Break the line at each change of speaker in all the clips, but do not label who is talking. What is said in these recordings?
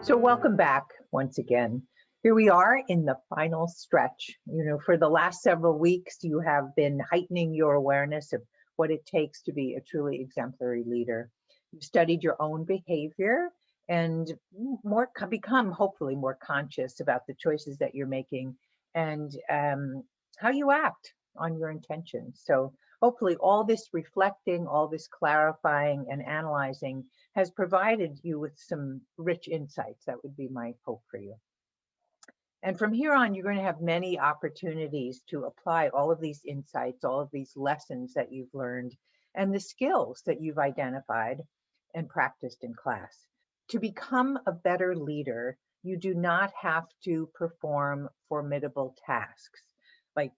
So welcome back once again. Here we are in the final stretch. For the last several weeks, you have been heightening your awareness of what it takes to be a truly exemplary leader. You've studied your own behavior and become hopefully more conscious about the choices that you're making and how you act on your intentions. So hopefully all this reflecting, all this clarifying and analyzing has provided you with some rich insights. That would be my hope for you. And from here on, you're going to have many opportunities to apply all of these insights, all of these lessons that you've learned, and the skills that you've identified and practiced in class. To become a better leader, you do not have to perform formidable tasks like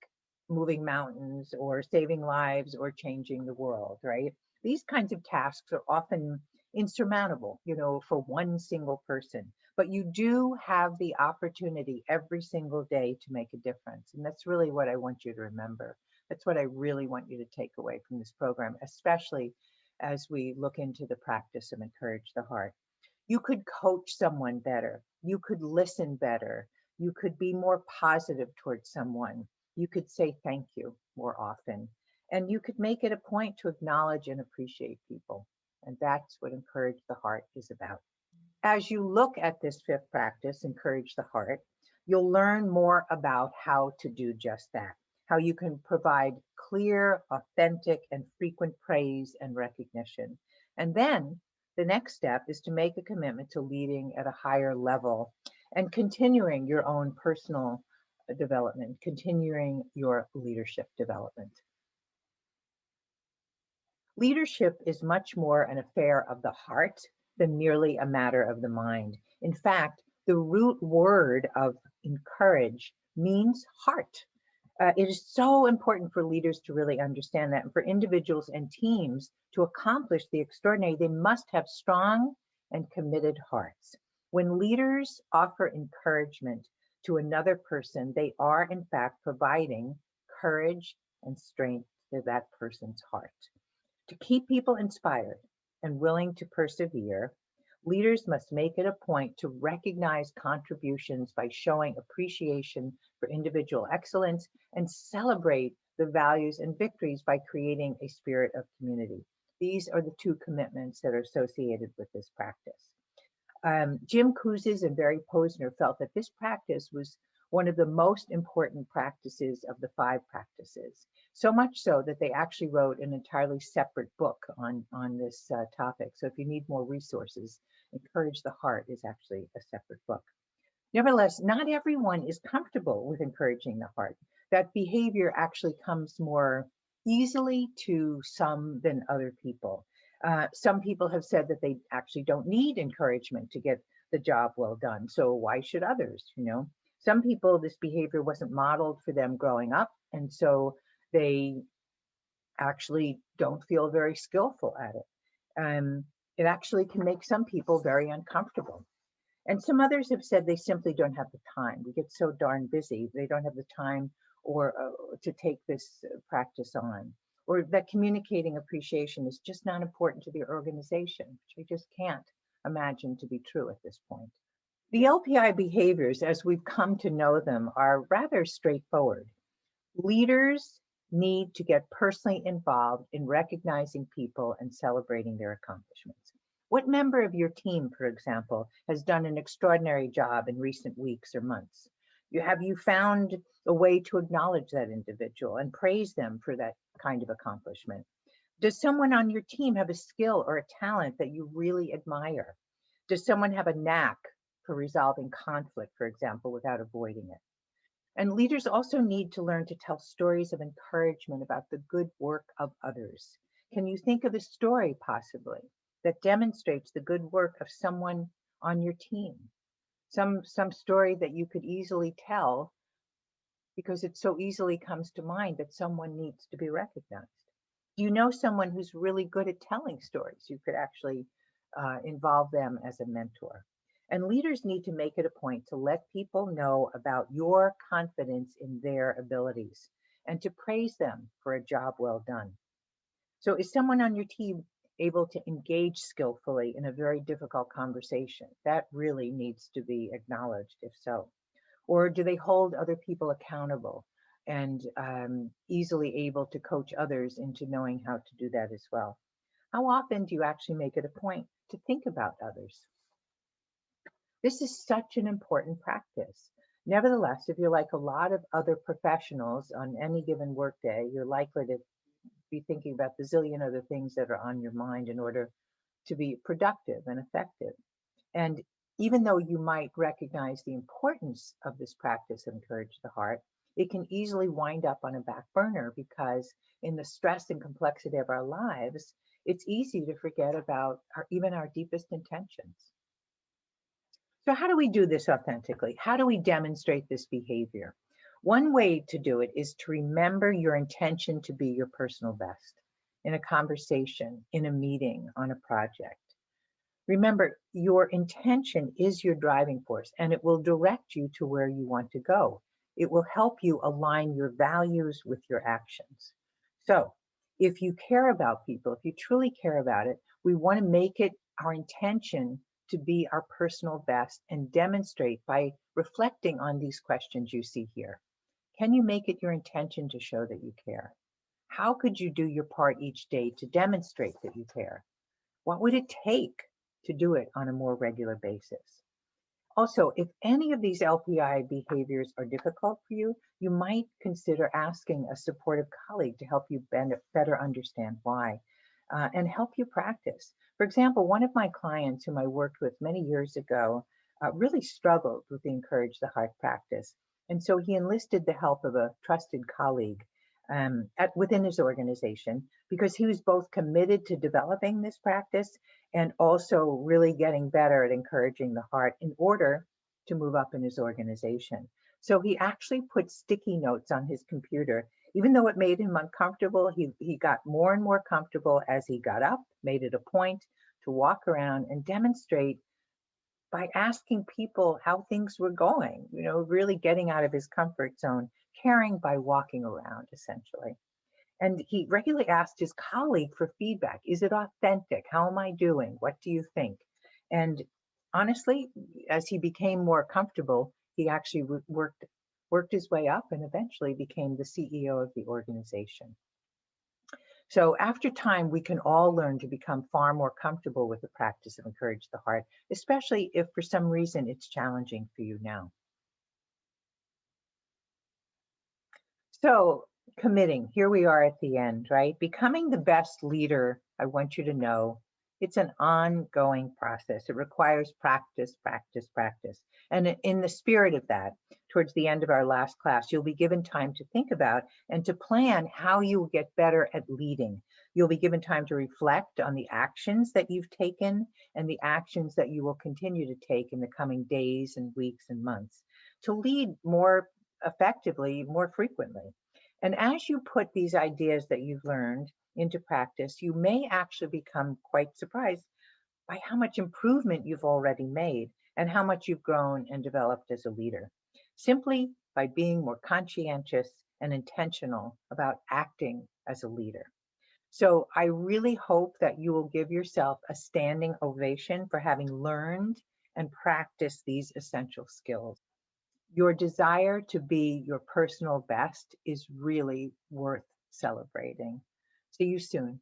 moving mountains or saving lives or changing the world, right? These kinds of tasks are often insurmountable, for one single person. But you do have the opportunity every single day to make a difference. And that's really what I want you to remember. That's what I really want you to take away from this program, especially as we look into the practice of Encourage the Heart. You could coach someone better. You could listen better. You could be more positive towards someone. You could say thank you more often. And you could make it a point to acknowledge and appreciate people. And that's what Encourage the Heart is about. As you look at this fifth practice, Encourage the Heart, you'll learn more about how to do just that, how you can provide clear, authentic, and frequent praise and recognition. And then the next step is to make a commitment to leading at a higher level and continuing your own personal development, continuing your leadership development. Leadership is much more an affair of the heart than merely a matter of the mind. In fact, the root word of encourage means heart. It is so important for leaders to really understand that, and for individuals and teams to accomplish the extraordinary, they must have strong and committed hearts. When leaders offer encouragement to another person, they are in fact providing courage and strength to that person's heart. To keep people inspired and willing to persevere, leaders must make it a point to recognize contributions by showing appreciation for individual excellence and celebrate the values and victories by creating a spirit of community. These are the two commitments that are associated with this practice. Jim Kouzes and Barry Posner felt that this practice was one of the most important practices of the 5 practices. So much so that they actually wrote an entirely separate book on this topic. So if you need more resources, Encourage the Heart is actually a separate book. Nevertheless, not everyone is comfortable with encouraging the heart. That behavior actually comes more easily to some than other people. Some people have said that they actually don't need encouragement to get the job well done. So why should others, Some people, this behavior wasn't modeled for them growing up, and so they actually don't feel very skillful at it. It actually can make some people very uncomfortable. And some others have said they simply don't have the time. We get so darn busy, they don't have the time or to take this practice on, or that communicating appreciation is just not important to the organization, which I just can't imagine to be true at this point. The LPI behaviors, as we've come to know them, are rather straightforward. Leaders need to get personally involved in recognizing people and celebrating their accomplishments. What member of your team, for example, has done an extraordinary job in recent weeks or months? Have you found a way to acknowledge that individual and praise them for that kind of accomplishment? Does someone on your team have a skill or a talent that you really admire? Does someone have a knack for resolving conflict, for example, without avoiding it? And leaders also need to learn to tell stories of encouragement about the good work of others. Can you think of a story possibly that demonstrates the good work of someone on your team? Some story that you could easily tell because it so easily comes to mind that someone needs to be recognized. Do you know someone who's really good at telling stories? You could actually involve them as a mentor. And leaders need to make it a point to let people know about your confidence in their abilities and to praise them for a job well done. So is someone on your team able to engage skillfully in a very difficult conversation? That really needs to be acknowledged, if so. Or do they hold other people accountable and easily able to coach others into knowing how to do that as well? How often do you actually make it a point to think about others? This is such an important practice. Nevertheless, if you're like a lot of other professionals on any given workday, you're likely to be thinking about the zillion other things that are on your mind in order to be productive and effective. And even though you might recognize the importance of this practice of Encourage the Heart, it can easily wind up on a back burner because in the stress and complexity of our lives, it's easy to forget about even our deepest intentions. So how do we do this authentically? How do we demonstrate this behavior? One way to do it is to remember your intention to be your personal best in a conversation, in a meeting, on a project. Remember, your intention is your driving force, and it will direct you to where you want to go. It will help you align your values with your actions. So, if you care about people, if you truly care about it, we want to make it our intention to be our personal best and demonstrate by reflecting on these questions you see here. Can you make it your intention to show that you care? How could you do your part each day to demonstrate that you care? What would it take to do it on a more regular basis? Also, if any of these LPI behaviors are difficult for you, you might consider asking a supportive colleague to help you better understand why and help you practice. For example, one of my clients whom I worked with many years ago really struggled with the Encourage the Heart practice. And so he enlisted the help of a trusted colleague within his organization because he was both committed to developing this practice and also really getting better at encouraging the heart in order to move up in his organization. So he actually put sticky notes on his computer. Even though it made him uncomfortable, he got more and more comfortable as he got up, made it a point to walk around and demonstrate by asking people how things were going, really getting out of his comfort zone, caring by walking around essentially. And he regularly asked his colleague for feedback. Is it authentic? How am I doing? What do you think? And honestly, as he became more comfortable, he actually worked his way up and eventually became the CEO of the organization. So after time, we can all learn to become far more comfortable with the practice of Encourage the Heart, especially if for some reason it's challenging for you now. So committing, here we are at the end, right? Becoming the best leader, I want you to know, it's an ongoing process. It requires practice, practice, practice. And in the spirit of that, towards the end of our last class, you'll be given time to think about and to plan how you will get better at leading. You'll be given time to reflect on the actions that you've taken and the actions that you will continue to take in the coming days and weeks and months to lead more effectively, more frequently. And as you put these ideas that you've learned into practice, you may actually become quite surprised by how much improvement you've already made and how much you've grown and developed as a leader, simply by being more conscientious and intentional about acting as a leader. So I really hope that you will give yourself a standing ovation for having learned and practiced these essential skills. Your desire to be your personal best is really worth celebrating. See you soon.